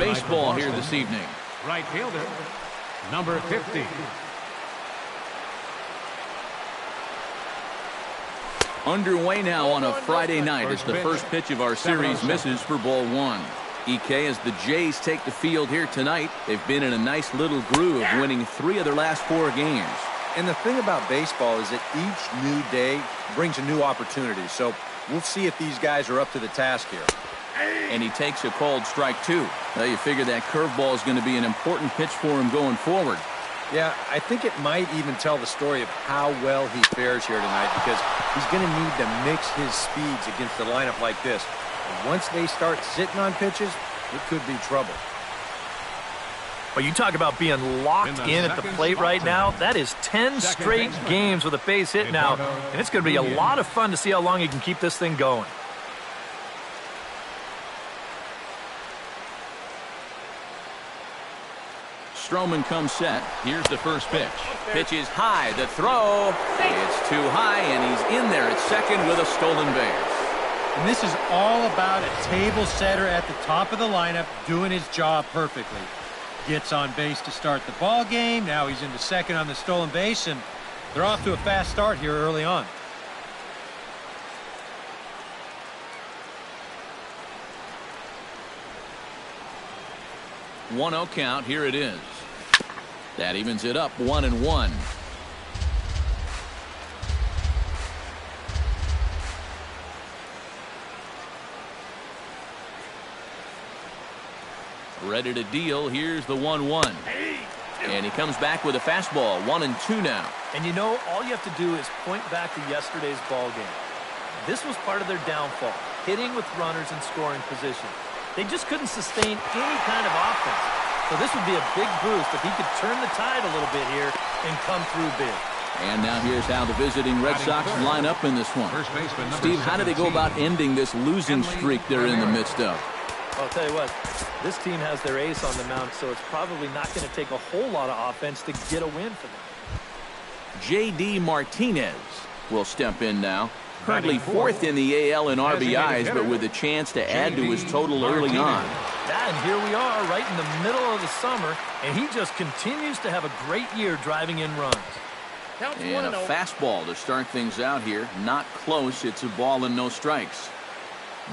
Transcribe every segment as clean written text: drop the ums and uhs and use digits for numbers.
baseball here this evening. Right fielder, number 50. Underway now on a Friday night as the first pitch of our series misses for ball one. EK, as the Jays take the field here tonight, they've been in a nice little groove, winning 3 of their last 4 games. And the thing about baseball is that each new day brings a new opportunity. So we'll see if these guys are up to the task here. And he takes a called strike 2. Well, you figure that curveball is going to be an important pitch for him going forward. Yeah, I think it might even tell the story of how well he fares here tonight, because he's going to need to mix his speeds against a lineup like this. And once they start sitting on pitches, it could be trouble. Well, you talk about being locked in at the plate right now. That is 10 straight games with a base hit now, and it's going to be a lot of fun to see how long he can keep this thing going. Stroman comes set. Here's the first pitch. Pitch is high. The throw. It's too high, and he's in there at second with a stolen base. And this is all about a table setter at the top of the lineup doing his job perfectly. Gets on base to start the ball game. Now he's into second on the stolen base, and they're off to a fast start here early on. One-0 count. Here it is. That evens it up 1-1. Ready to deal. Here's the 1-1. And he comes back with a fastball. 1-2 now. And you know, all you have to do is point back to yesterday's ball game. This was part of their downfall, hitting with runners in scoring position. They just couldn't sustain any kind of offense. So this would be a big boost if he could turn the tide a little bit here and come through big. And now here's how the visiting Red Sox line up in this one. Steve, how do they go about ending this losing streak they're in the midst of? I'll tell you what, this team has their ace on the mound, so it's probably not going to take a whole lot of offense to get a win for them. J.D. Martinez will step in now. Currently 4th in the AL in RBIs, but with a chance to add to his total early on. And here we are right in the middle of the summer, and he just continues to have a great year driving in runs. And a fastball to start things out here. Not close. It's a ball and no strikes.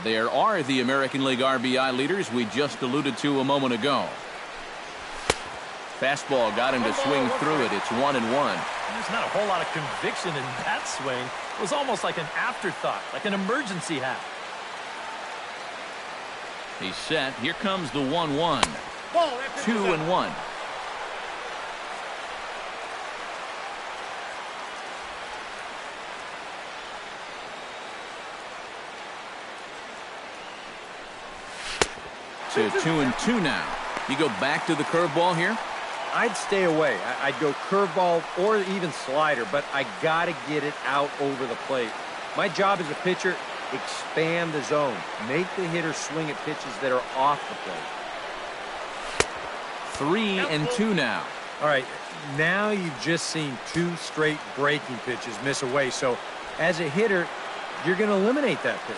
There are the American League RBI leaders we just alluded to a moment ago. Fastball got him to swing through it. It's 1-1. There's not a whole lot of conviction in that swing. It was almost like an afterthought, like an emergency hat. He's set. Here comes the 1-1. 2-1. To 2-2 now. You go back to the curveball here? I'd stay away. I'd go curveball or even slider, but I got to get it out over the plate. My job as a pitcher, expand the zone. Make the hitter swing at pitches that are off the plate. 3-2 now. All right, now you've just seen 2 straight breaking pitches miss away. So as a hitter, you're going to eliminate that pitch.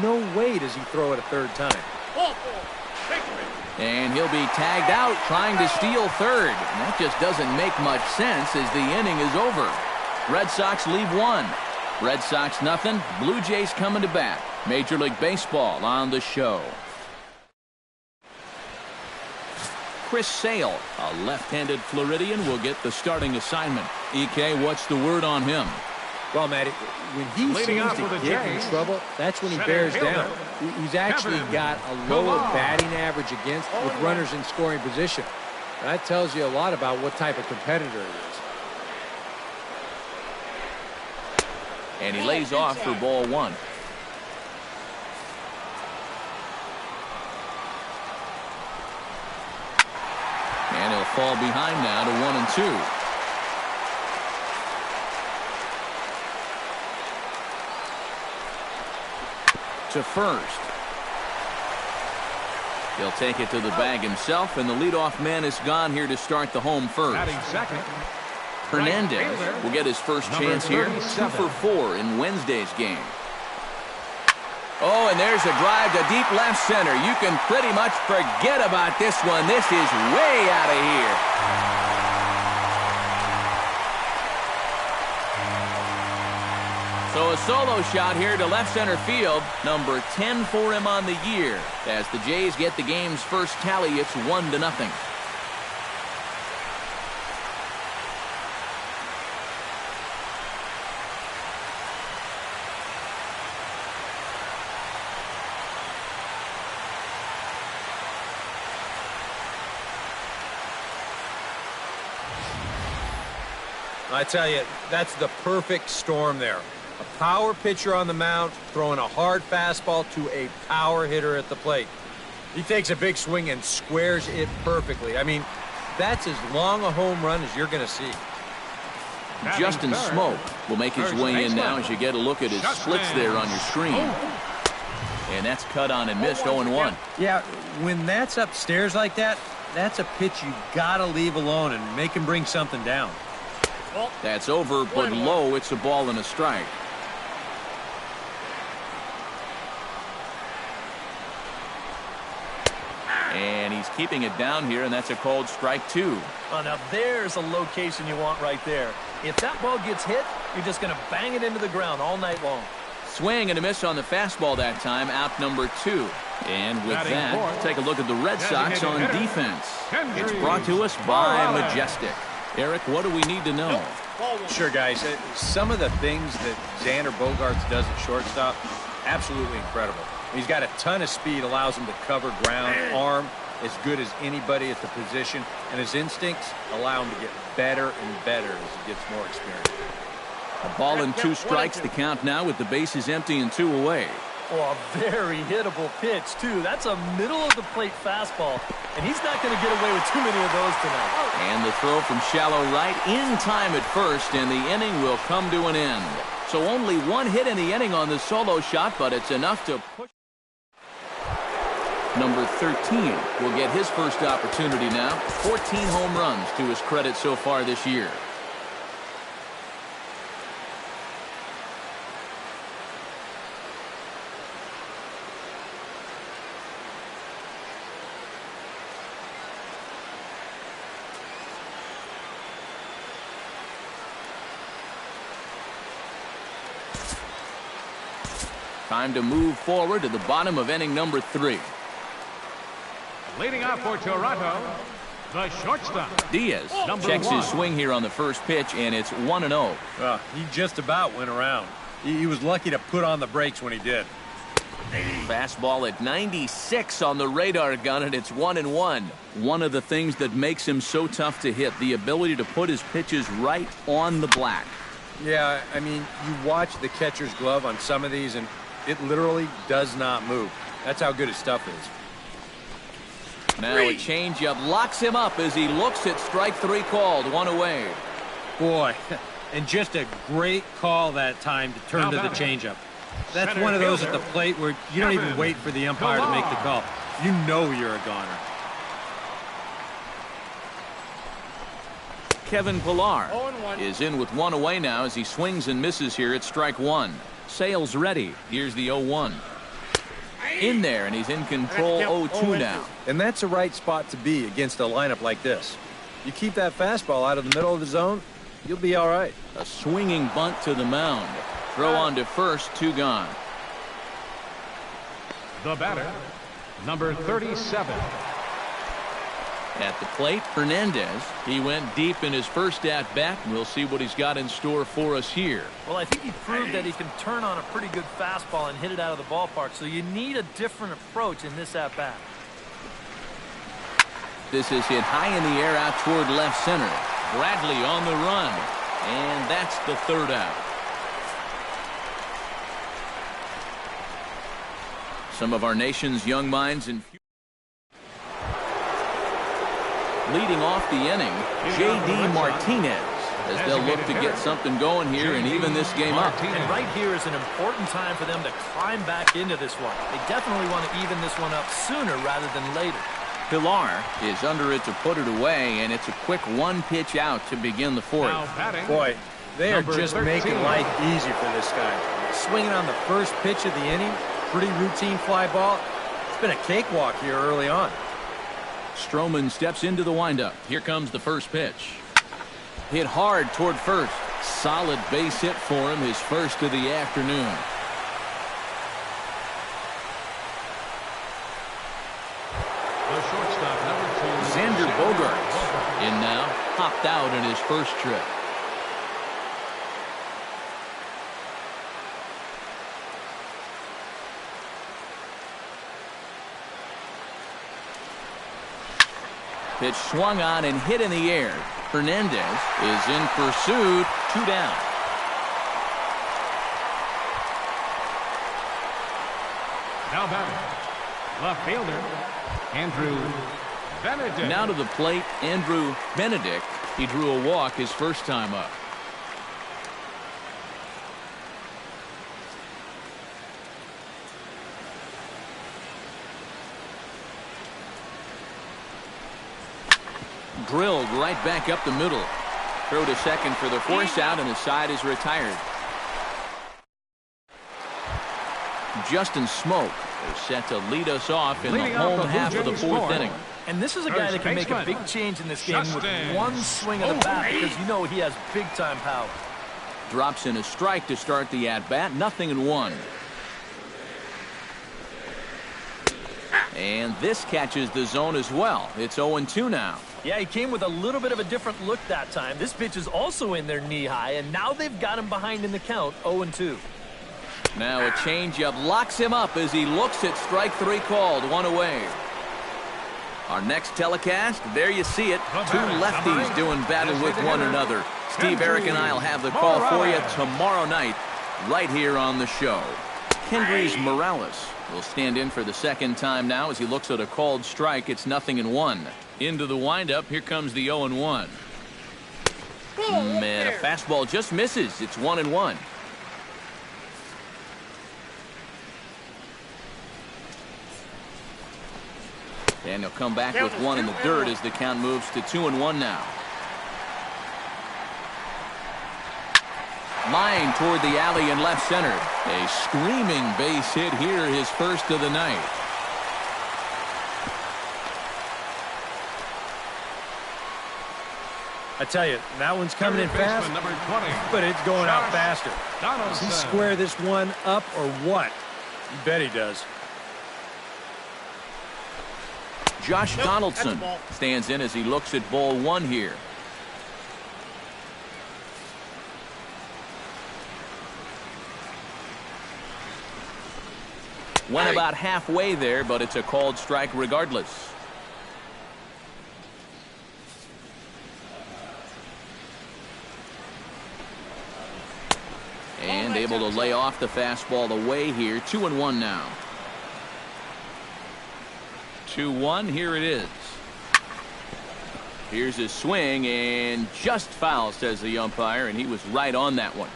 No way does he throw it a third time. And he'll be tagged out trying to steal third. And that just doesn't make much sense as the inning is over. Red Sox leave 1. Red Sox nothing. Blue Jays coming to bat. Major League Baseball on the show. Chris Sale, a left-handed Floridian, will get the starting assignment. EK, what's the word on him? Well, Matt, when he seems to get in trouble, that's when he bears down. He's actually got a lower batting average against with runners in scoring position. That tells you a lot about what type of competitor he is. And he lays off for ball 1. And he'll fall behind now to 1-2. To first. He'll take it to the bag himself, and the leadoff man is gone here to start the home first. Hernandez will get his first chance here. 2 for 4 in Wednesday's game. Oh, and there's a drive to deep left center. You can pretty much forget about this one. This is way out of here. So a solo shot here to left center field. Number 10 for him on the year. As the Jays get the game's first tally, it's 1-0. I tell you, that's the perfect storm there. A power pitcher on the mound throwing a hard fastball to a power hitter at the plate. He takes a big swing and squares it perfectly. I mean, that's as long a home run as you're going to see. Justin Smoke will make his way in now as you get a look at his splits there on your screen. And that's cut on and missed, 0-1. Yeah, when that's upstairs like that, that's a pitch you got to leave alone and make him bring something down. That's over, but low. It's a ball and a strike. And he's keeping it down here, and that's a called strike 2. Oh, now there's a location you want right there. If that ball gets hit, you're just going to bang it into the ground all night long. Swing and a miss on the fastball that time, out number 2. And with that, take a look at the Red Sox on defense. It's brought to us by Majestic. Eric, what do we need to know? Sure, guys. Some of the things that Xander Bogaerts does at shortstop, absolutely incredible. He's got a ton of speed, allows him to cover ground, arm as good as anybody at the position, and his instincts allow him to get better and better as he gets more experience. A ball and 2 strikes to count now with the bases empty and 2 away. Oh, a very hittable pitch, too. That's a middle-of-the-plate fastball, and he's not going to get away with too many of those tonight. And the throw from shallow right in time at first, and the inning will come to an end. So only 1 hit in the inning on the solo shot, but it's enough to push. Number 13 will get his first opportunity now. 14 home runs to his credit so far this year. Time to move forward to the bottom of inning number 3. Leading off for Toronto, the shortstop. Diaz checks his swing here on the first pitch, and it's 1-0. He just about went around. He was lucky to put on the brakes when he did. Fastball at 96 on the radar gun, and it's 1-1. One of the things that makes him so tough to hit, the ability to put his pitches right on the black. Yeah, I mean, you watch the catcher's glove on some of these, and it literally does not move. That's how good his stuff is. Now a changeup locks him up as he looks at strike 3 called, 1 away. Boy, and just a great call that time to turn to the changeup. That's one of those at the plate where you don't even wait for the umpire to make the call. You know you're a goner. Kevin Pillar is in with 1 away now as he swings and misses here at strike 1. Sale's ready. Here's the 0-1. In there, and he's in control 0-2 now. And that's the right spot to be against a lineup like this. You keep that fastball out of the middle of the zone, you'll be all right. A swinging bunt to the mound. Throw on to first, 2 gone. The batter, number 37. At the plate, Hernandez. He went deep in his first at-bat. We'll see what he's got in store for us here. Well, I think he proved that he can turn on a pretty good fastball and hit it out of the ballpark, so you need a different approach in this at-bat. This is hit high in the air out toward left center. Bradley on the run, and that's the 3rd out. Some of our nation's young minds and leading off the inning, J.D. Martinez, as they'll look to get something going here and even this game up. And right here is an important time for them to climb back into this one. They definitely want to even this one up sooner rather than later. Pillar is under it to put it away, and it's a quick 1 pitch out to begin the 4th. Boy, they are just making life easy for this guy. Swinging on the first pitch of the inning, pretty routine fly ball. It's been a cakewalk here early on. Stroman steps into the windup. Here comes the first pitch. Hit hard toward first. Solid base hit for him, his first of the afternoon. The shortstop, number 2. Xander Bogaerts in now, hopped out in his first trip. Pitch swung on and hit in the air. Hernandez is in pursuit. 2 down. Now batting, left fielder, Andrew Benedict. Now to the plate, Andrew Benedict. He drew a walk his first time up. Drilled right back up the middle. Throw to second for the force out, and his side is retired. Justin Smoak is set to lead us off in the home half of the fourth inning. And this is a guy that can make a big change in this game with one swing of the bat, because you know he has big-time power. Drops in a strike to start the at-bat. 0-1. And this catches the zone as well. It's 0-2 now. Yeah, he came with a little bit of a different look that time. This pitch is also in there knee-high, and now they've got him behind in the count, 0-2. Now a changeup locks him up as he looks at strike 3 called. 1 away. Our next telecast, there you see it. 2 lefties doing battle with one another. Steve, Eric, and I will have the call for you tomorrow night right here on the show. Kendrys Morales will stand in for the second time now as he looks at a called strike. It's 0-1. Into the windup. Here comes the 0-1. Man, a fastball just misses. It's 1-1. And he'll come back with one in the dirt as the count moves to 2-1 now. Line toward the alley in left center. A screaming base hit here, his first of the night. I tell you, that one's coming in fast, number 20, but it's going out Josh faster. Donaldson. Does he square this one up or what? You bet he does. Josh Donaldson stands in as he looks at ball 1 here. Went about halfway there, but it's a called strike regardless. And able to lay off the fastball away here. 2-1 now. 2-1. Here it is. Here's his swing, and just foul, says the umpire, and he was right on that one.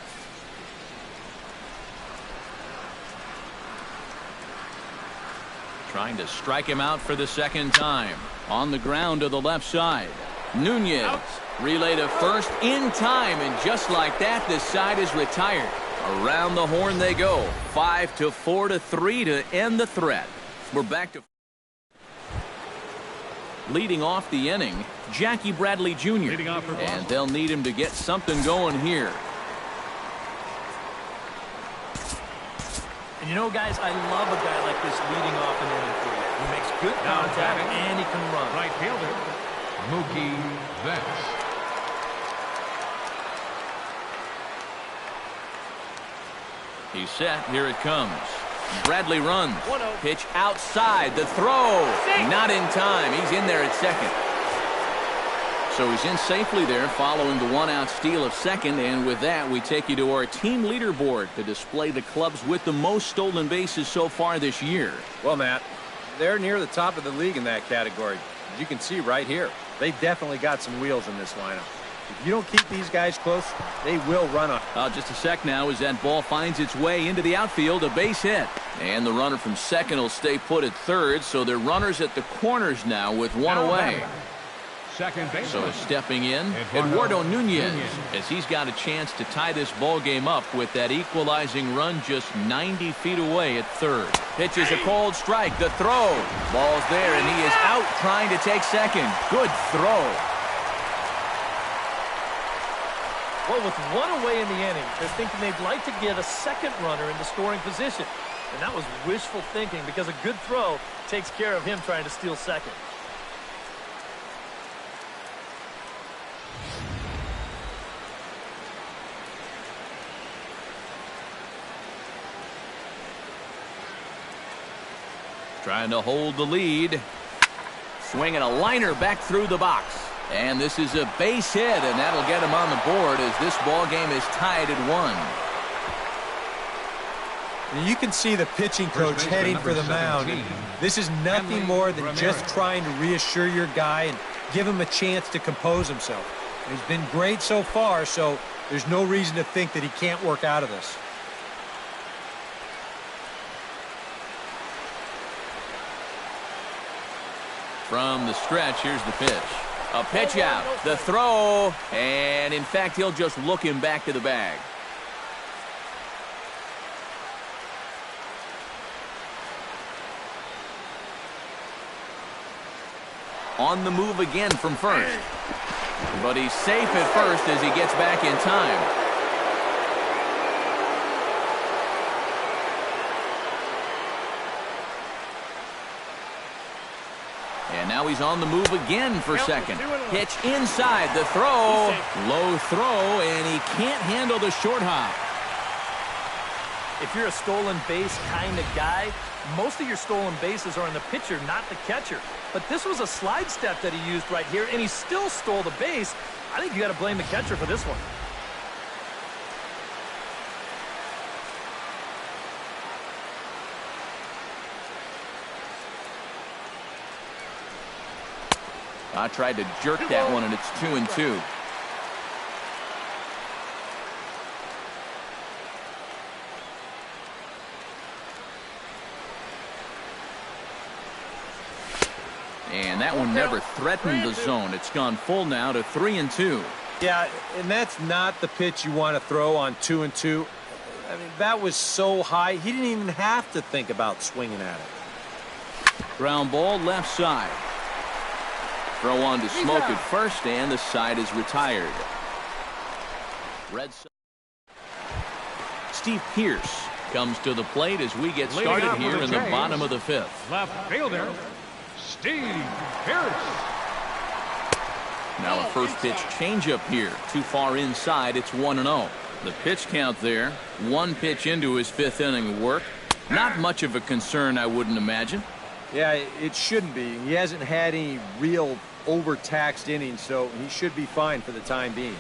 Trying to strike him out for the second time. On the ground to the left side. Nunez relay to first in time, and just like that, the side is retired. Around the horn they go. 5-4-3 to end the threat. We're back to leading off the inning, Jackie Bradley Jr. And they'll need him to get something going here. And you know, guys, I love a guy like this leading off an inning for you. He makes good contact and he can run. Right fielder, Mookie Betts. He's set. Here it comes. Bradley runs. Pitch outside. The throw. Not in time. He's in there at second. So he's in safely there following the one-out steal of second. And with that, we take you to our team leaderboard to display the clubs with the most stolen bases so far this year. Well, Matt, they're near the top of the league in that category. As you can see right here, they definitely got some wheels in this lineup. If you don't keep these guys close, they will run on. Just a sec now as that ball finds its way into the outfield. A base hit. And the runner from second will stay put at third. So they're runners at the corners now with one away. second base. So stepping in, Eduardo Nunez, as he's got a chance to tie this ball game up with that equalizing run just 90 feet away at third. Pitches a cold strike. The throw. Ball's there, and he is out trying to take second. Good throw. Well, with one away in the inning, they're thinking they'd like to get a second runner into scoring position. And that was wishful thinking because a good throw takes care of him trying to steal second. Trying to hold the lead. Swinging a liner back through the box. And this is a base hit, and that'll get him on the board as this ball game is tied at 1. You can see the pitching coach heading for the mound. This is nothing more than just trying to reassure your guy and give him a chance to compose himself. He's been great so far, so there's no reason to think that he can't work out of this. From the stretch, here's the pitch. A pitch out. The throw. And, in fact, he'll just look him back to the bag. On the move again from first. But he's safe at first as he gets back in time. And now he's on the move again for second. Pitch inside. The throw. Low throw, and he can't handle the short hop. If you're a stolen base kind of guy, most of your stolen bases are in the pitcher, not the catcher. But this was a slide step that he used right here, and he still stole the base. I think you got to blame the catcher for this one. I tried to jerk that one, and it's 2-2. And that one never threatened the zone. It's gone full now to 3-2. Yeah, and that's not the pitch you want to throw on 2-2. I mean, that was so high, he didn't even have to think about swinging at it. Ground ball left side. Throw on to Smoke at first, and the side is retired. Red Sox. Steve Pearce comes to the plate as we get started here in the bottom of the fifth. Left fielder, Steve Pearce. Now a first pitch changeup here. Too far inside. It's 1-0. The pitch count there. One pitch into his fifth inning of work. Not much of a concern, I wouldn't imagine. Yeah, it shouldn't be. He hasn't had any real overtaxed innings, so he should be fine for the time being.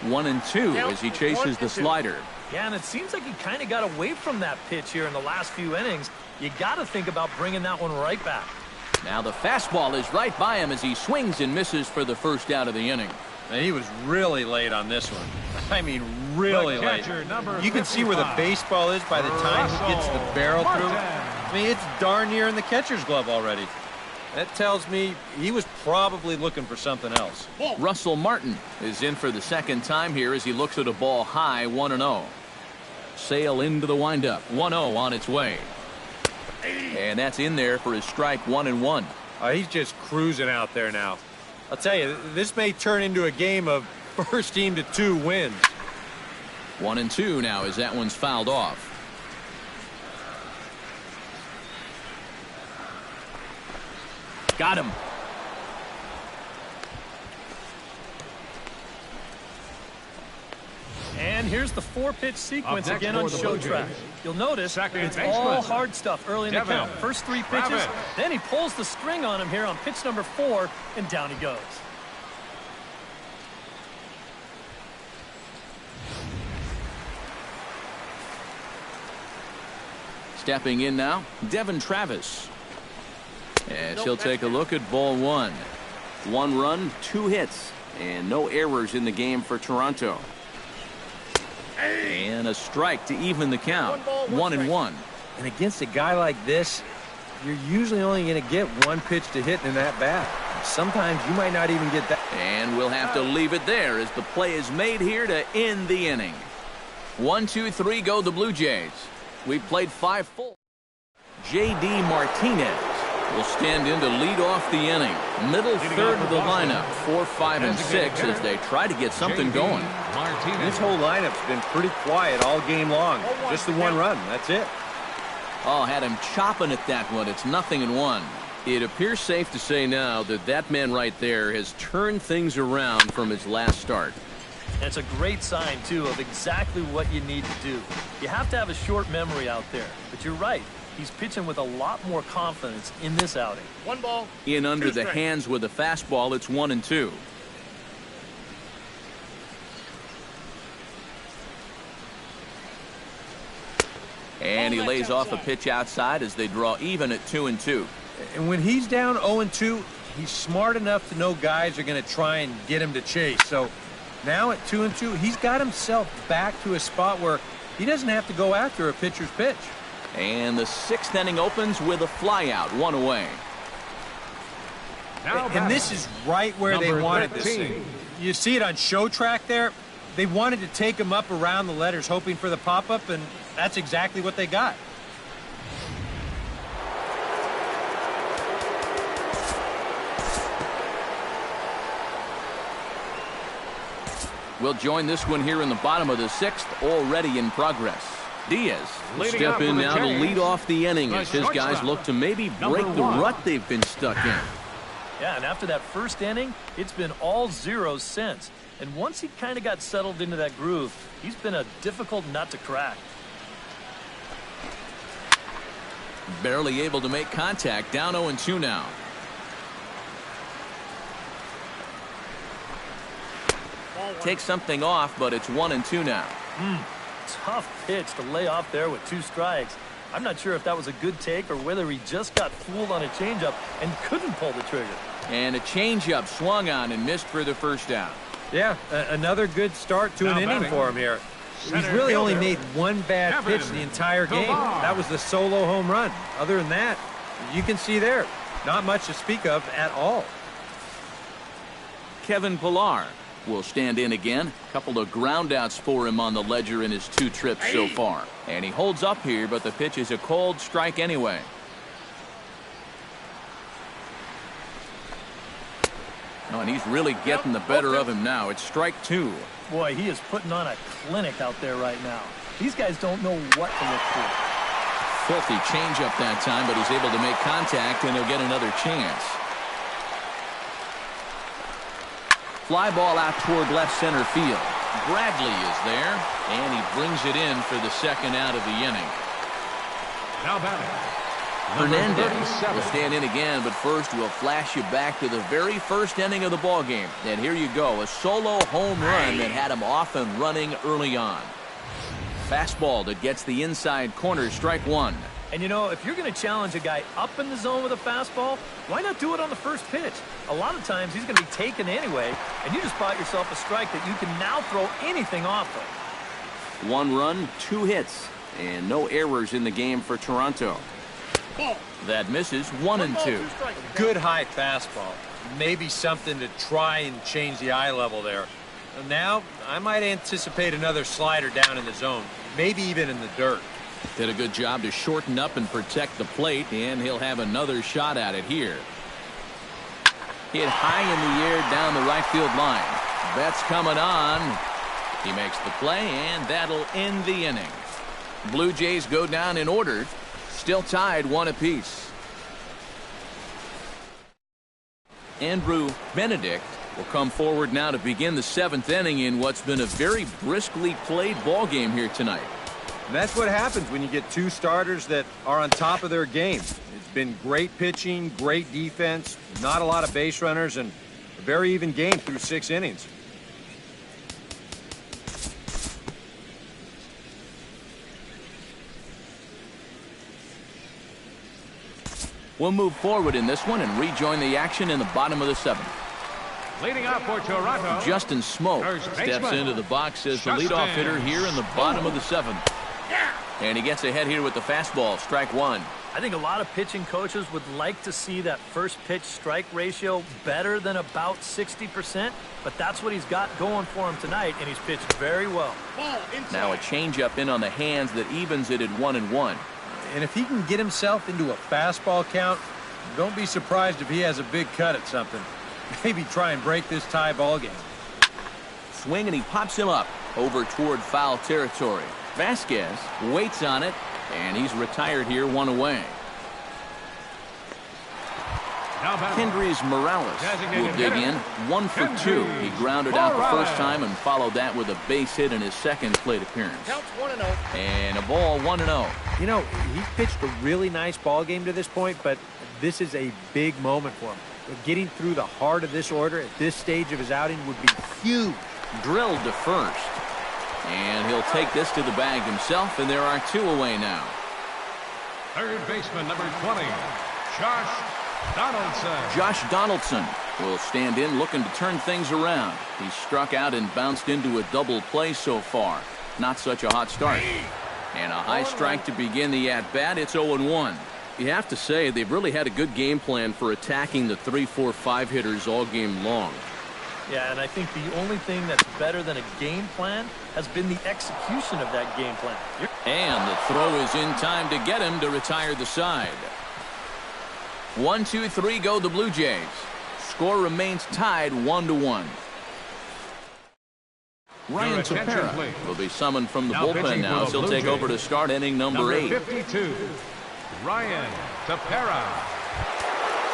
1-2 as he chases the slider. Yeah, and it seems like he kind of got away from that pitch here in the last few innings. You got to think about bringing that one right back. Now the fastball is right by him as he swings and misses for the first out of the inning. And he was really late on this one. I mean, really late. You can see where the baseball is by the time he gets the barrel through. I mean, it's darn near in the catcher's glove already. That tells me he was probably looking for something else. Russell Martin is in for the second time here as he looks at a ball high, 1-0. Sail into the windup, 1-0 on its way. And that's in there for his strike, 1-1. He's just cruising out there now. I'll tell you, this may turn into a game of first team to 2 wins. 1-2 now as that one's fouled off. Got him. And here's the 4-pitch sequence again on show track. You'll notice it's baseman. All hard stuff early in the count. First 3 pitches, then he pulls the string on him here on pitch number 4, and down he goes. Stepping in now, Devin Travis. As he'll take a look at ball 1. 1 run, 2 hits, and no errors in the game for Toronto. And a strike to even the count. 1-1. And against a guy like this, you're usually only going to get one pitch to hit in that bat. Sometimes you might not even get that. And we'll have to leave it there as the play is made here to end the inning. 1, 2, 3 go the Blue Jays. We've played 5 full. J.D. Martinez will stand in to lead off the inning. Middle third of the lineup, 4, 5, and 6 as they try to get something going. This whole lineup's been pretty quiet all game long. Just the one run, that's it. Oh, had him chopping at that one. It's 0-1. It appears safe to say now that that man right there has turned things around from his last start. It's a great sign, too, of exactly what you need to do. You have to have a short memory out there, but you're right. He's pitching with a lot more confidence in this outing. 1 ball. In under the hands with a fastball, it's 1-2. And he lays off a pitch outside as they draw even at 2-2. And when he's down 0-2, he's smart enough to know guys are going to try and get him to chase. So now at 2-2, he's got himself back to a spot where he doesn't have to go after a pitcher's pitch. And the 6th inning opens with a flyout, 1 away. And this is right where they wanted this thing. You see it on show track there. They wanted to take him up around the letters, hoping for the pop-up, and that's exactly what they got. We'll join this one here in the bottom of the 6th, already in progress. Diaz will step in now to lead off the inning as his guys look to maybe break the rut they've been stuck in. Yeah, and after that first inning, it's been all zeros since. And once he kind of got settled into that groove, he's been a difficult nut to crack. Barely able to make contact, down 0-2 now. Takes something off, but it's 1-2 now. Tough pitch to lay off there with 2 strikes. I'm not sure if that was a good take or whether he just got fooled on a changeup and couldn't pull the trigger. And a changeup swung on and missed for the first down. Yeah, another good start to an inning for him here. He's really only made one bad pitch the entire game. That was the solo home run. Other than that, you can see there, not much to speak of at all. Kevin Pillar will stand in again. Couple of groundouts for him on the ledger in his 2 trips so far. And he holds up here, but the pitch is a cold strike anyway. Oh, and he's really getting the better of him now. It's strike 2. Boy, he is putting on a clinic out there right now. These guys don't know what to look for. Filthy changeup that time, but he's able to make contact, and he'll get another chance. Fly ball out toward left center field. Bradley is there, and he brings it in for the 2nd out of the inning. Now batting, Hernandez will stand in again, but first we'll flash you back to the very first inning of the ball game. And here you go, a solo home run that had him off and running early on. Fastball that gets the inside corner, strike 1. And you know, if you're going to challenge a guy up in the zone with a fastball, why not do it on the first pitch? A lot of times he's going to be taken anyway, and you just bought yourself a strike that you can now throw anything off of. 1 run, 2 hits, and no errors in the game for Toronto. That misses, 1-2. Good high fastball. Maybe something to try and change the eye level there. Now, I might anticipate another slider down in the zone, maybe even in the dirt. Did a good job to shorten up and protect the plate, and he'll have another shot at it here. Hit high in the air down the right field line. Betts coming on. He makes the play, and that'll end the inning. Blue Jays go down in order. Still tied 1 apiece. Andrew Benedict will come forward now to begin the 7th inning in what's been a very briskly played ball game here tonight. And that's what happens when you get 2 starters that are on top of their game. It's been great pitching, great defense, not a lot of base runners, and a very even game through 6 innings. We'll move forward in this one and rejoin the action in the bottom of the 7th. leading off for Toronto, Justin Smoke steps into the box as the leadoff hitter here in the bottom of the 7th. And he gets ahead here with the fastball, strike 1. I think a lot of pitching coaches would like to see that first pitch strike ratio better than about 60%, but that's what he's got going for him tonight, and he's pitched very well. Now a changeup in on the hands that evens it at 1-1. And if he can get himself into a fastball count, don't be surprised if he has a big cut at something. Maybe try and break this tie ball game. Swing, and he pops him up over toward foul territory. Vasquez waits on it, and he's retired here, 1 away. Kendrys Morales will dig in, 1 for 2. He grounded out the first time and followed that with a base hit in his second plate appearance. And a ball, 1-0. You know, he pitched a really nice ball game to this point, but this is a big moment for him. Getting through the heart of this order at this stage of his outing would be huge. Drilled to first. And he'll take this to the bag himself, and there are 2 away now. Third baseman, number 20, Josh Donaldson. Josh Donaldson will stand in looking to turn things around. He struck out and bounced into a double play so far. Not such a hot start. And a high strike to begin the at-bat. It's 0-1. You have to say they've really had a good game plan for attacking the 3, 4, 5 hitters all game long. Yeah, and I think the only thing that's better than a game plan has been the execution of that game plan. And the throw is in time to get him to retire the side. 1, 2, 3 go the Blue Jays. Score remains tied 1-1. Ryan Tepera will be summoned from the bullpen now, so he'll take over to start inning number 8. 52, Ryan Tepera.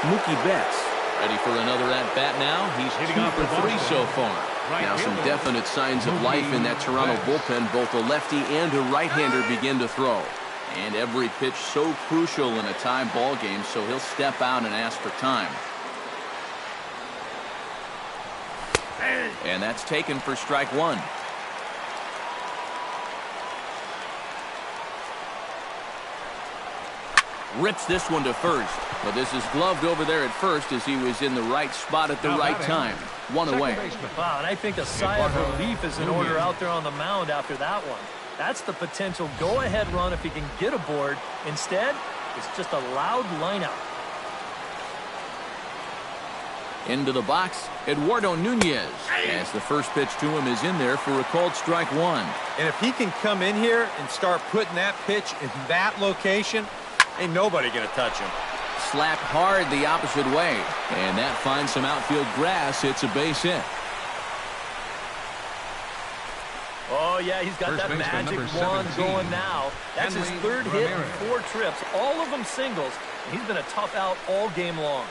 Mookie Betts ready for another at-bat now. He's 2 for 3 so far. Now some definite signs of life in that Toronto bullpen. Both a lefty and a right-hander begin to throw. And every pitch so crucial in a tie ball game, so he'll step out and ask for time. And that's taken for strike 1. Rips this one to first, but this is gloved over there at first as he was in the right spot at the right time. 1 away. Wow, and I think a sigh of relief is in order out there on the mound after that one. That's the potential go-ahead run if he can get aboard. Instead, it's just a loud lineout. Into the box, Eduardo Nunez, as the first pitch to him is in there for a called strike 1. And if he can come in here and start putting that pitch in that location, ain't nobody going to touch him. Slapped hard the opposite way, and that finds some outfield grass. It's a base hit. Oh, yeah, he's got that magic one going now. That's his third hit in 4 trips, all of them singles. He's been a tough out all game long.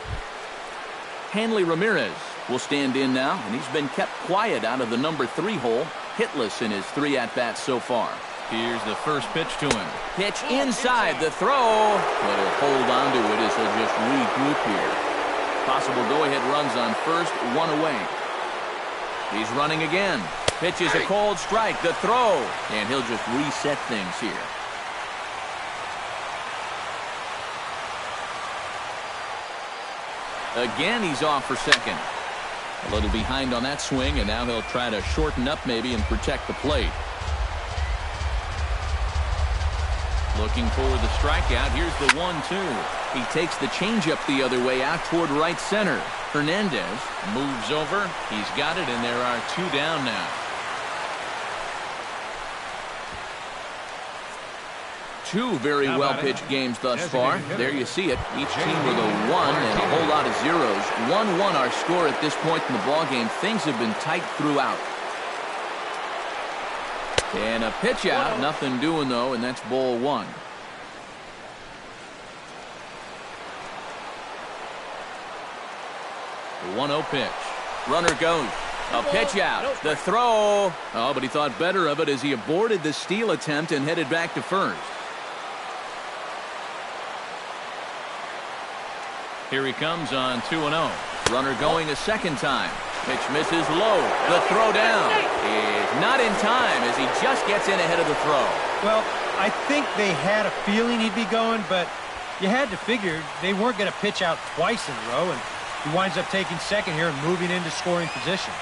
Hanley Ramirez will stand in now, and he's been kept quiet out of the number 3 hole, hitless in his 3 at-bats so far. Here's the first pitch to him. Pitch inside the throw, but he'll hold on to it as he'll just regroup here. Possible go-ahead runs on first, 1 away. He's running again. Pitch is a cold strike, the throw, and he'll just reset things here. Again, he's off for second. A little behind on that swing, and now he'll try to shorten up maybe and protect the plate. Looking for the strikeout. Here's the 1-2. He takes the changeup the other way out toward right center. Hernandez moves over. He's got it, and there are 2 down now. 2 very well-pitched games thus far. There you see it. Each team with a 1 and a whole lot of zeros. 1-1 our score at this point in the ballgame. Things have been tight throughout. And a pitch out. Nothing doing, though, and that's ball 1. The 1-0 pitch. Runner goes. A pitch out. The throw. Oh, but he thought better of it as he aborted the steal attempt and headed back to first. Here he comes on 2-0. Runner going a second time. Pitch misses low. The throw down is not in time as he just gets in ahead of the throw. Well, I think they had a feeling he'd be going, but you had to figure they weren't going to pitch out twice in a row, and he winds up taking second here and moving into scoring position.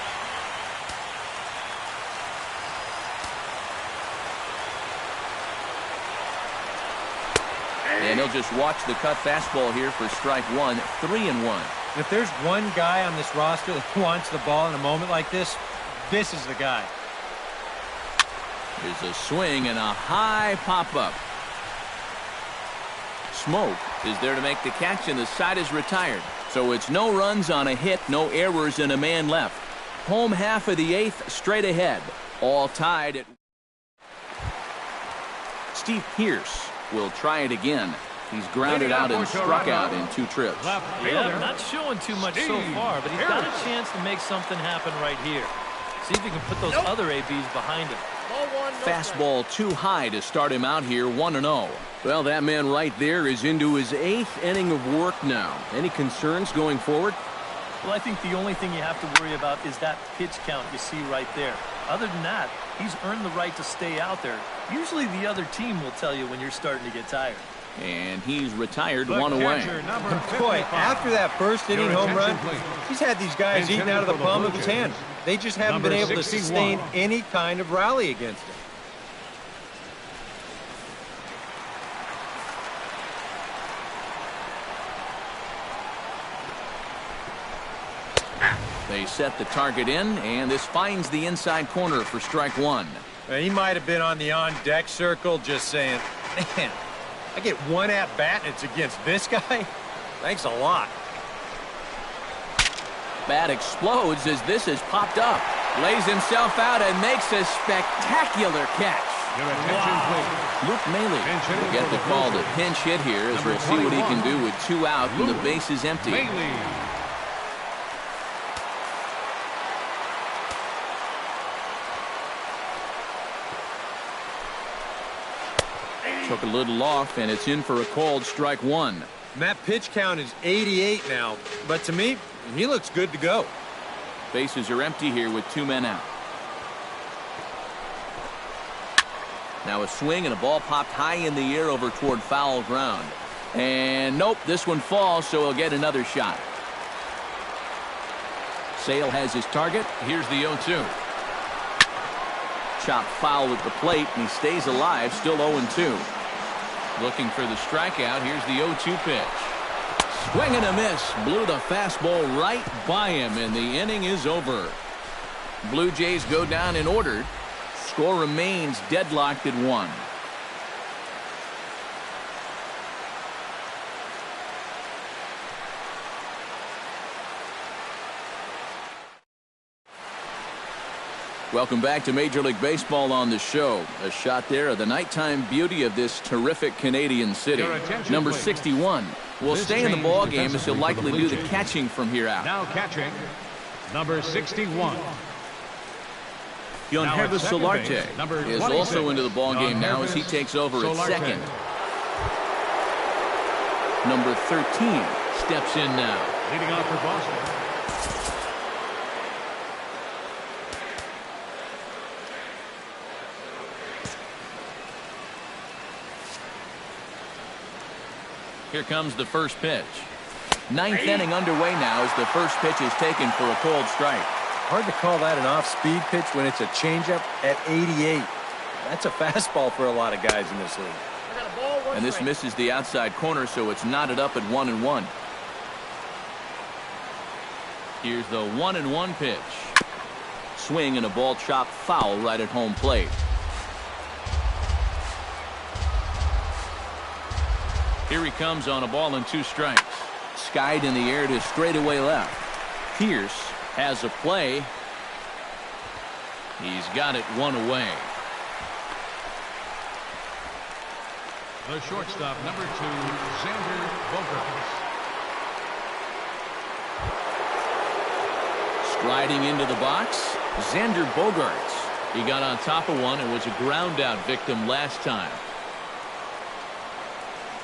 An he'll just watch the cut fastball here for strike one, 3-1. If there's one guy on this roster that wants the ball in a moment like this, this is the guy. There's a swing and a high pop-up. Smoke is there to make the catch, and the side is retired. So it's no runs on a hit, no errors, and a man left. Home half of the eighth, straight ahead. All tied at... Steve Pearce will try it again. He's grounded out and struck out in 2 trips. Yeah, not showing too much so far, but he's got a chance to make something happen right here. See if he can put those other ABs behind him. Fastball too high to start him out here, 1-0. Well, that man right there is into his 8th inning of work now. Any concerns going forward? Well, I think the only thing you have to worry about is that pitch count you see right there. Other than that, he's earned the right to stay out there. Usually the other team will tell you when you're starting to get tired. And he's retired, 1 away. Boy, after that first inning home run, he's had these guys eating out of the palm of his hand. They just haven't been able to sustain any kind of rally against him. They set the target in, and this finds the inside corner for strike one. He might have been on the on-deck circle just saying, man, I get one at-bat and it's against this guy? Thanks a lot. Bat explodes as this is popped up. Lays himself out and makes a spectacular catch. Luke Maley will get the call to pinch hit here as we'll see what he can do with 2 out and the base is empty. Took a little off, and it's in for a called strike one. And that pitch count is 88 now, but to me, he looks good to go. Bases are empty here with 2 men out. Now a swing and a ball popped high in the air over toward foul ground. And nope, this one falls, so he'll get another shot. Sale has his target. Here's the 0-2. Chopped foul at the plate, and he stays alive, still 0-2. Looking for the strikeout. Here's the 0-2 pitch. Swing and a miss. Blew the fastball right by him, and the inning is over. Blue Jays go down in order. Score remains deadlocked at 1. Welcome back to Major League Baseball on the show. A shot there of the nighttime beauty of this terrific Canadian city. Number 61 will stay in the ball game as he'll likely do the catching from here out. Now catching, number 61. Hervé Solarte is also into the ball game now as he takes over at second. Number 13 steps in now. Leading off for Boston. Here comes the first pitch. 9th inning underway now as the first pitch is taken for a called strike. Hard to call that an off-speed pitch when it's a changeup at 88. That's a fastball for a lot of guys in this league. And this misses the outside corner, so it's knotted up at 1-1. Here's the 1-1 pitch. Swing and a ball chopped foul right at home plate. Here he comes on a ball and 2 strikes. Skied in the air to straightaway left. Pierce has a play. He's got it 1 away. The shortstop, number 2, Xander Bogaerts. Striding into the box, Xander Bogaerts. He got on top of one and was a ground out victim last time.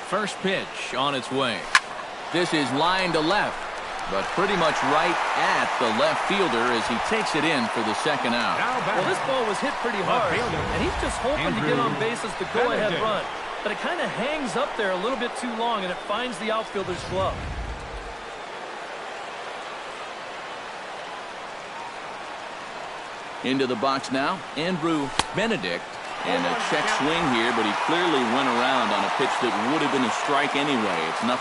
First pitch on its way. This is line to left, but pretty much right at the left fielder as he takes it in for the second out. Well, this ball was hit pretty hard, and he's just hoping to get on base as the go-ahead run. But it kind of hangs up there a little bit too long, and it finds the outfielder's glove. Into the box now, Andrew Benedict. And a check swing here, but he clearly went around on a pitch that would have been a strike anyway. It's 0-1.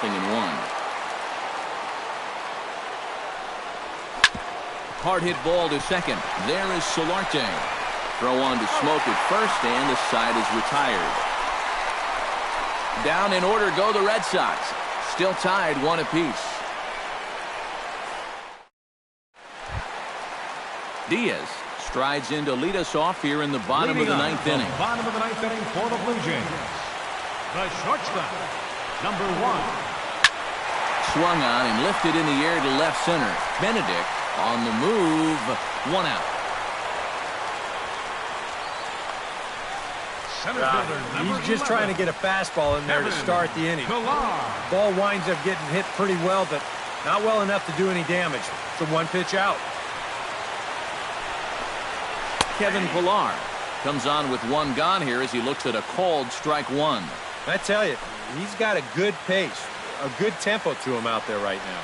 Hard hit ball to second. There is Solarte. Throw on to Smoke at first, and the side is retired. Down in order go the Red Sox. Still tied 1 apiece. Diaz strides in to lead us off here in the bottom of the ninth inning. Bottom of the ninth inning for the Blue Jays. The shortstop, number 1. Swung on and lifted in the air to left center. Benedict on the move. 1 out. He's just trying to get a fastball in there to start the inning. Ball winds up getting hit pretty well, but not well enough to do any damage. It's a 1-pitch out. Kevin Pillar comes on with 1 gone here as he looks at a called strike 1. I tell you, he's got a good pace, a good tempo to him out there right now.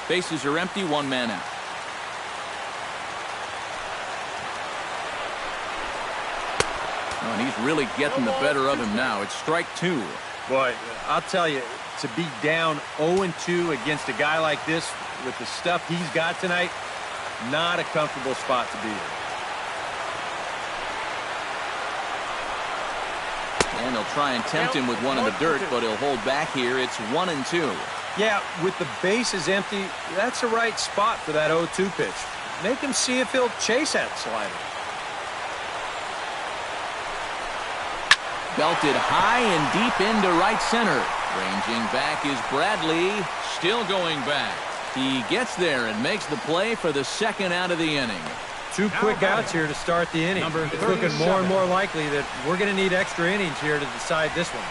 Bases are empty, 1 man out. Oh, and he's really getting the better of him now. It's strike 2. Boy, I'll tell you, to be down 0-2 against a guy like this with the stuff he's got tonight, not a comfortable spot to be in. And they'll try and tempt him with 1 in the dirt, but he'll hold back here. It's 1-2. Yeah, with the bases empty, that's the right spot for that 0-2 pitch. Make him see if he'll chase that slider. Belted high and deep into right center. Ranging back is Bradley. Still going back. He gets there and makes the play for the 2nd out of the inning. 2 quick outs here to start the inning. It's looking more and more likely that we're going to need extra innings here to decide this one.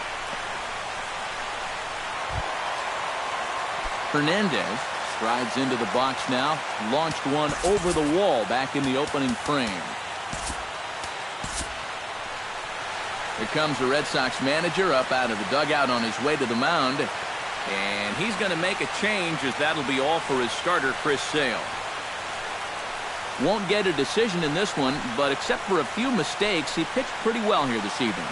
Hernandez strides into the box now. Launched one over the wall back in the opening frame. Here comes the Red Sox manager up out of the dugout on his way to the mound. And he's going to make a change as that'll be all for his starter, Chris Sale. Won't get a decision in this one, but except for a few mistakes, he pitched pretty well here this evening.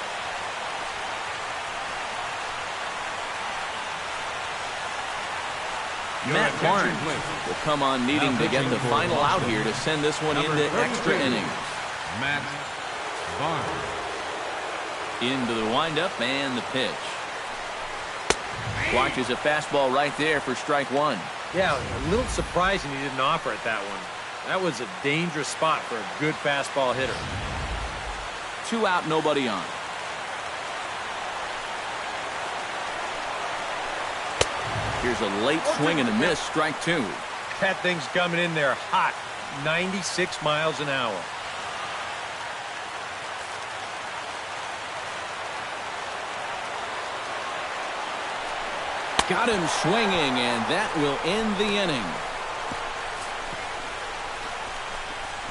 Matt Barnes will come on needing to get the final out here to send this one into extra innings. Matt Barnes. Into the windup and the pitch. Watches a fastball right there for strike 1. Yeah, a little surprising he didn't offer it that one. That was a dangerous spot for a good fastball hitter. 2 out, nobody on. Here's a late swing and a miss, strike 2. That thing's coming in there hot, 96 miles an hour. Got him swinging, and that will end the inning.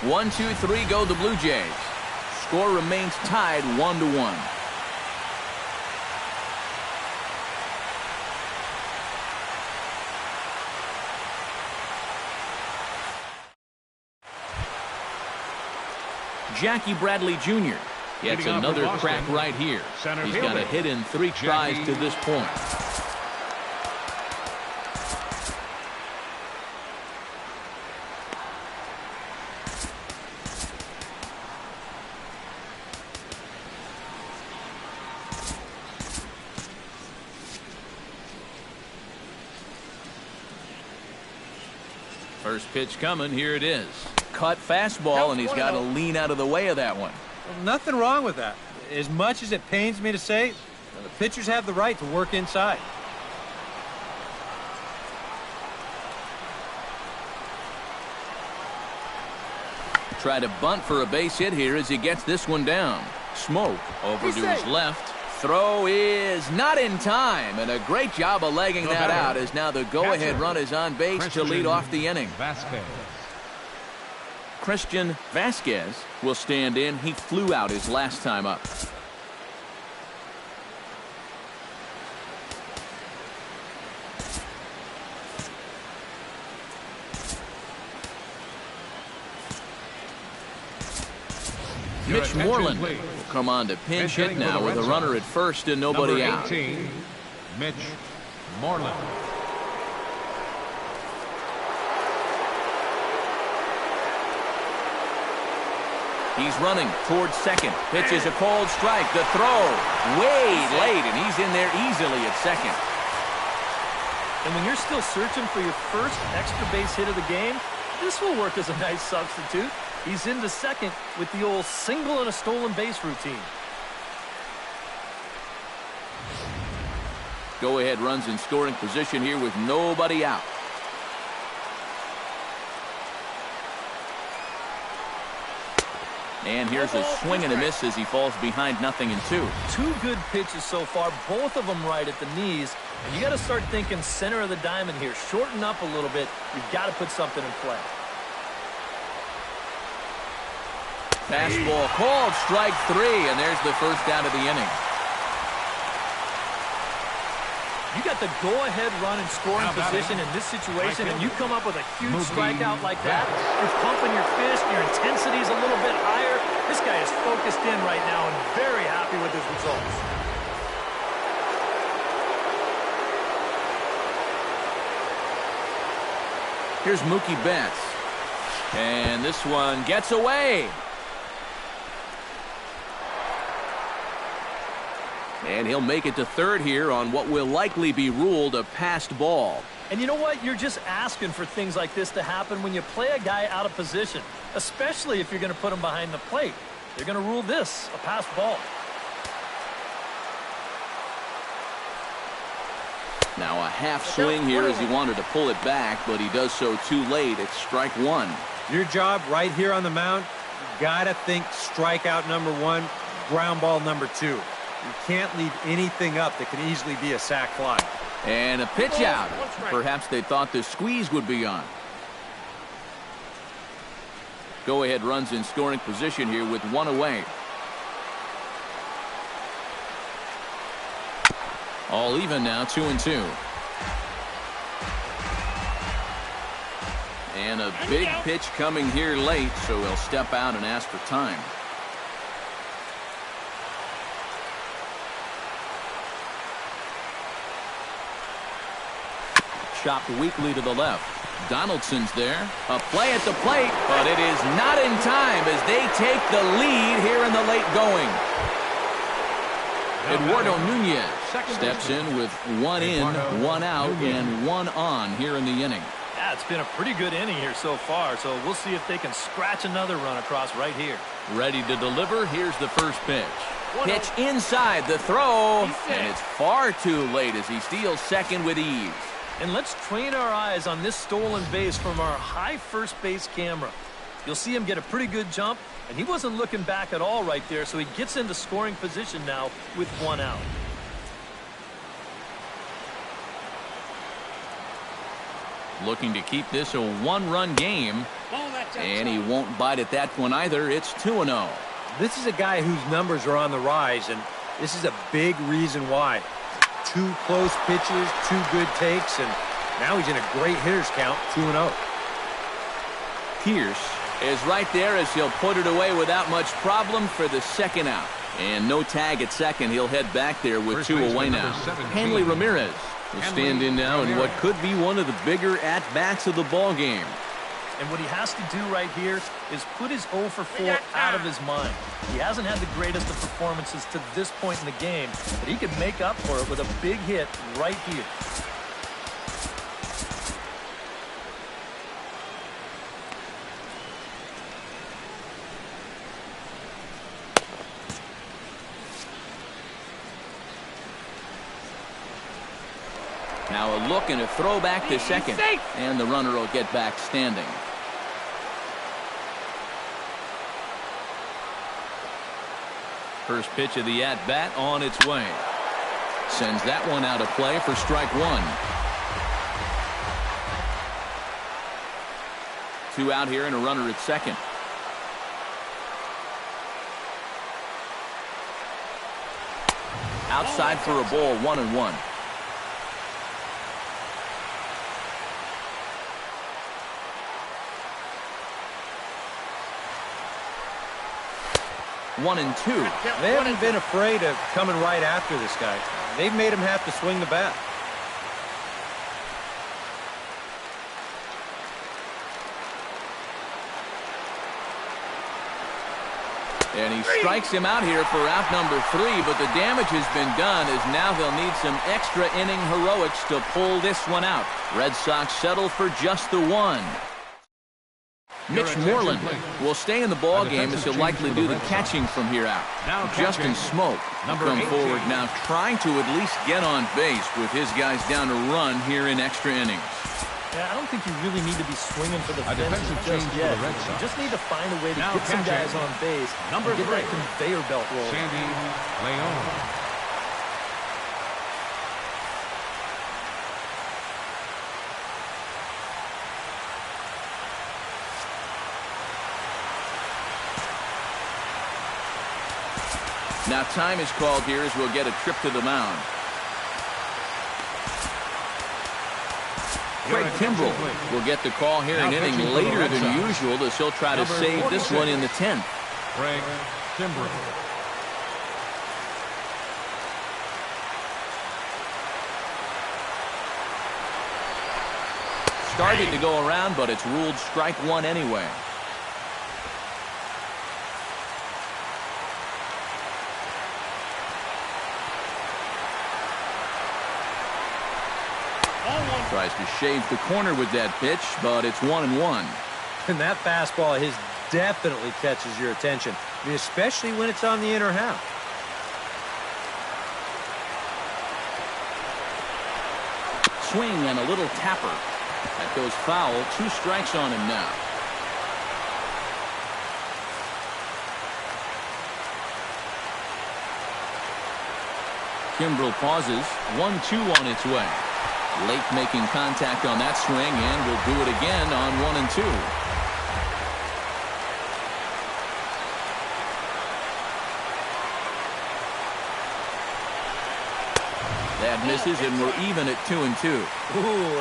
1, 2, 3 go the Blue Jays. Score remains tied 1-1. Jackie Bradley Jr. gets another crack right here. He's got a hit in 3 tries to this point. First pitch coming. Here it is. Cut fastball, and he's got to lean out of the way of that one. Well, nothing wrong with that. As much as it pains me to say, the pitchers have the right to work inside. Try to bunt for a base hit here as he gets this one down. Smoke over to his left. Throw is not in time, and a great job of legging that out as now the go-ahead run is on base to lead off the inning. Christian Vasquez will stand in. He flew out his last time up. Mitch Moreland will come on to pinch hit now with a runner at first and nobody out. 18, Mitch Moreland. He's running towards second. Pitch is a called strike. The throw way late, and he's in there easily at second. And when you're still searching for your first extra base hit of the game, this will work as a nice substitute. He's into second with the old single and a stolen base routine. Go-ahead runs in scoring position here with nobody out. And here's a swing and a miss as he falls behind 0-2. Two good pitches so far, both of them right at the knees. And you got to start thinking center of the diamond here. Shorten up a little bit. You've got to put something in play. Fastball called, strike 3, and there's the first out of the inning. You got the go-ahead run in scoring position in this situation, and you come up with a huge strikeout like that. You're pumping your fist, your intensity's a little bit higher. This guy is focused in right now and very happy with his results. Here's Mookie Betts. And this one gets away. And he'll make it to third here on what will likely be ruled a passed ball. And you know what? You're just asking for things like this to happen when you play a guy out of position, especially if you're going to put him behind the plate. They're going to rule this a passed ball. Now a half swing here as he wanted to pull it back, but he does so too late. It's strike 1. Your job right here on the mound, you got to think strikeout number 1, ground ball number 2. You can't leave anything up that can easily be a sac fly. And a pitch out. Perhaps they thought the squeeze would be on. Go-ahead runs in scoring position here with one away. All even now, 2-2. And a big pitch coming here late, so he'll step out and ask for time. Chopped weakly to the left. Donaldson's there. A play at the plate, but it is not in time as they take the lead here in the late going. Eduardo Nunez steps in with 1 in, 1 out, and 1 on here in the inning. Yeah, it's been a pretty good inning here so far, so we'll see if they can scratch another run across right here. Ready to deliver. Here's the first pitch. Pitch inside the throw, and it's far too late as he steals second with ease. And let's train our eyes on this stolen base from our high first base camera. You'll see him get a pretty good jump, and he wasn't looking back at all right there, so he gets into scoring position now with 1 out. Looking to keep this a 1-run game, and he won't bite at that one either. It's 2-0. This is a guy whose numbers are on the rise, and this is a big reason why. 2 close pitches, 2 good takes, and now he's in a great hitter's count, 2-0. Pierce is right there as he'll put it away without much problem for the second out. And no tag at second. He'll head back there with 2 away now. Hanley Ramirez will stand in now in what could be one of the bigger at-bats of the ball game. And what he has to do right here is put his 0 for 4 out of his mind. He hasn't had the greatest of performances to this point in the game, but he could make up for it with a big hit right here. Now a look and a throw back to second, and the runner will get back standing. First pitch of the at-bat on its way. Sends that one out of play for strike 1. 2 out here and a runner at second. Outside for a ball, 1-1. 1-2. They haven't been afraid of coming right after this guy. They've made him have to swing the bat. And he strikes him out here for out number 3, but the damage has been done as now they'll need some extra inning heroics to pull this one out. Red Sox settle for just the 1. Mitch Moreland will stay in the ball game as he'll likely do the catching from here out. Justin Smoke come forward now, trying to at least get on base with his guys down to run here in extra innings. Yeah, I don't think you really need to be swinging for the fences just yet. You just need to find a way to get some guys on base and get that conveyor belt rolling. Sandy Leon. Now time is called here as we'll get a trip to the mound. Craig Kimbrell will get the call here an inning later than usual as he'll try to save this one in the 10th. Craig Kimbrell. Started to go around, but it's ruled strike 1 anyway. Tries to shave the corner with that pitch, but it's 1-1. And that fastball of his definitely catches your attention, I mean, especially when it's on the inner half. Swing and a little tapper. That goes foul. 2 strikes on him now. Kimbrell pauses. 1-2 on its way. Late making contact on that swing, and will do it again on 1-2. That misses, and we're even at 2-2. Ooh,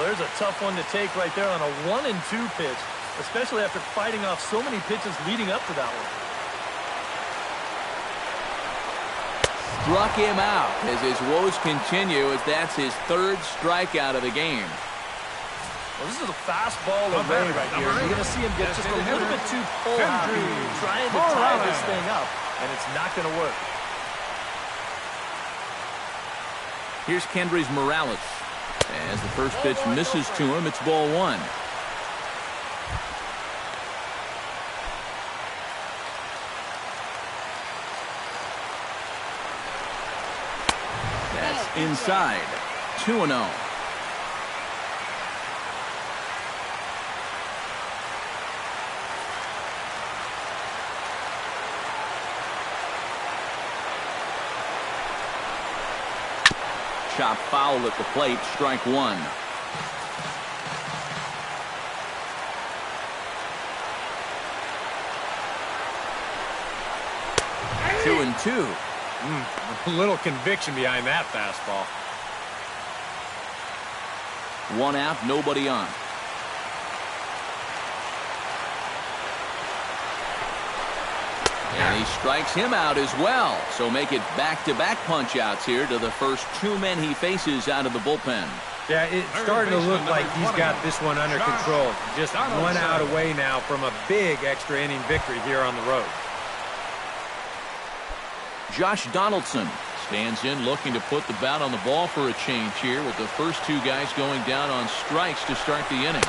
there's a tough one to take right there on a 1-2 pitch, especially after fighting off so many pitches leading up to that one. Struck him out as his woes continue, as that's his 3rd strikeout of the game. Well, this is a fastball away right here. You're going to see him get just a little bit too pull-happy, trying to tie this thing up, and it's not going to work. Here's Kendrys Morales. As the first pitch misses to him, it's ball 1. That's inside. 2-0. Chop foul at the plate, strike 1. Two and two. A little conviction behind that fastball. 1 out, nobody on. And he strikes him out as well. So make it back-to-back punch-outs here to the first 2 men he faces out of the bullpen. Yeah, it's starting to look like he's got this one under control. Just 1 out away now from a big extra inning victory here on the road. Josh Donaldson stands in, looking to put the bat on the ball for a change here, with the first 2 guys going down on strikes to start the inning.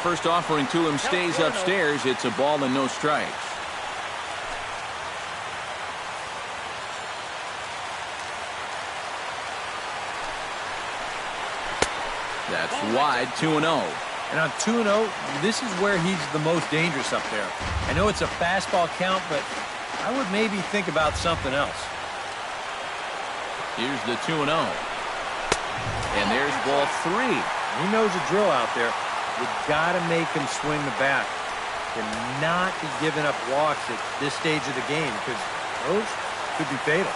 First offering to him stays upstairs. It's a ball and no strikes. That's wide, 2-0. And on 2-0, this is where he's the most dangerous up there. I know it's a fastball count, but I would maybe think about something else. Here's the 2-0. And there's ball 3. He knows the drill out there. You got to make him swing the bat. Cannot be giving up walks at this stage of the game, because those could be fatal.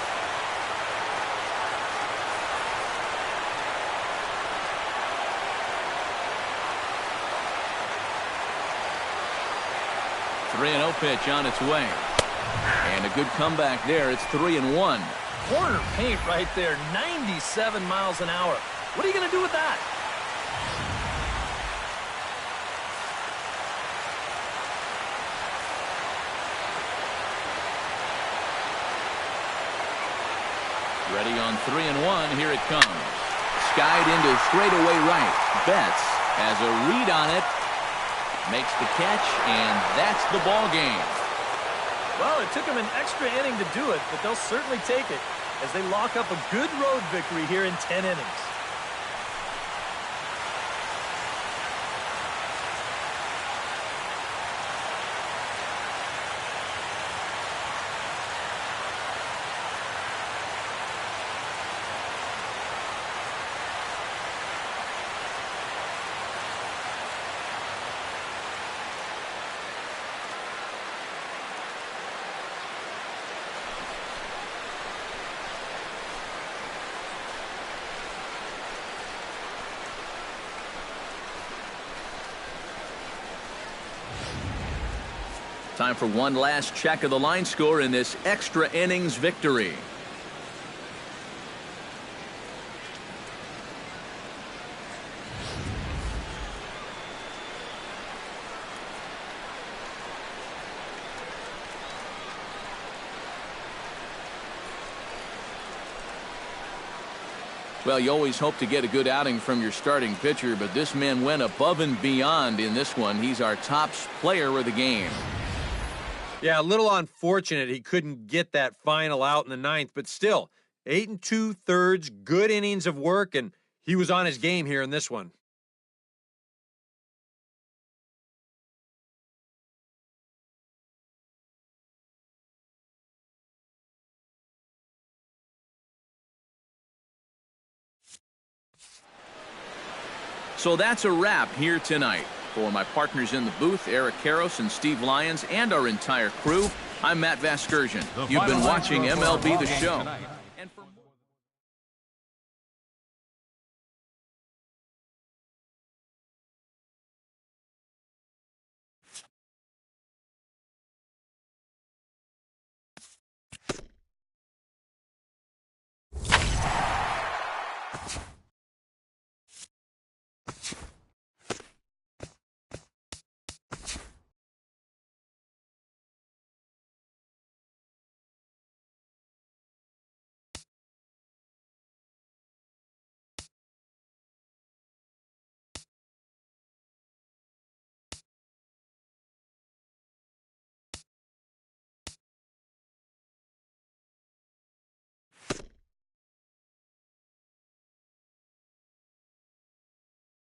Three 3-0 pitch on its way. And a good comeback there. It's 3-1. Corner paint right there, 97 miles an hour. What are you going to do with that? Ready on 3-1. Here it comes. Skied into straightaway right. Betts has a read on it. Makes the catch, and that's the ball game. Well, it took them an extra inning to do it, but they'll certainly take it as they lock up a good road victory here in 10 innings. Time for one last check of the line score in this extra innings victory. Well, you always hope to get a good outing from your starting pitcher, but this man went above and beyond in this one. He's our top player of the game. Yeah, a little unfortunate he couldn't get that final out in the ninth, but still, 8 2/3, good innings of work, and he was on his game here in this one. So that's a wrap here tonight. For my partners in the booth, Eric Karros and Steve Lyons, and our entire crew, I'm Matt Vasgersian. You've been watching MLB The Show.